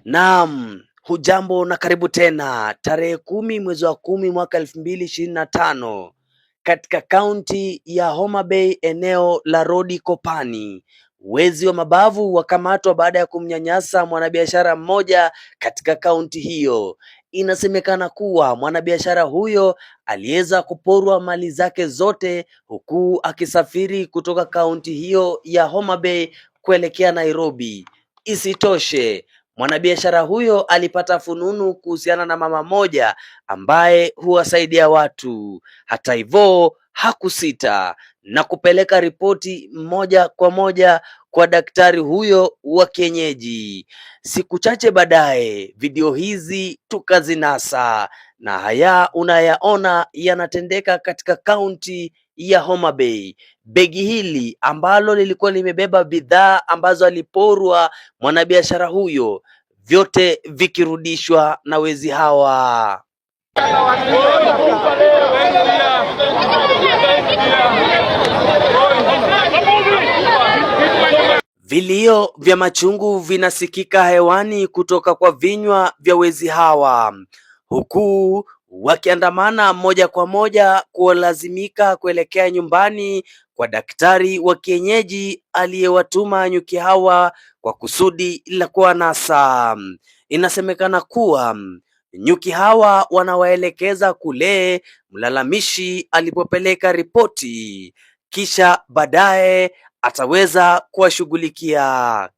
Naam, hujambo na karibu tena. Tarehe 10 mwezi wa 10 mwaka 2025 katika kaunti ya Homa Bay, eneo la Rodi Kopani, wezi wa mabavu wakamatwa baada ya kumnyanyasa mwanabiashara mmoja katika kaunti hiyo. Inasemekana kuwa mwanabiashara huyo aliweza kuporwa mali zake zote huku akisafiri kutoka kaunti hiyo ya Homa Bay kuelekea Nairobi. Isitoshe, mwanabiashara huyo alipata fununu kuhusiana na mama moja ambaye huwasaidia watu. Hata hivyo hakusita na kupeleka ripoti moja kwa moja kwa daktari huyo wa kienyeji. Siku chache baadaye video hizi tukazinasa, na haya unayaona yanatendeka katika kaunti ya Homa Bay. Begi hili ambalo lilikuwa limebeba bidhaa ambazo aliporwa mwanabiashara huyo, vyote vikirudishwa na wezi hawa. Vilio vya machungu vinasikika hewani kutoka kwa vinywa vya wezi hawa, huku wakiandamana moja kwa moja kulazimika kuelekea nyumbani kwa daktari wa kienyeji aliyewatuma nyuki hawa kwa kusudi la kuwanasa. Inasemekana kuwa nyuki hawa wanawaelekeza kule mlalamishi alipopeleka ripoti, kisha baadaye ataweza kuwashughulikia.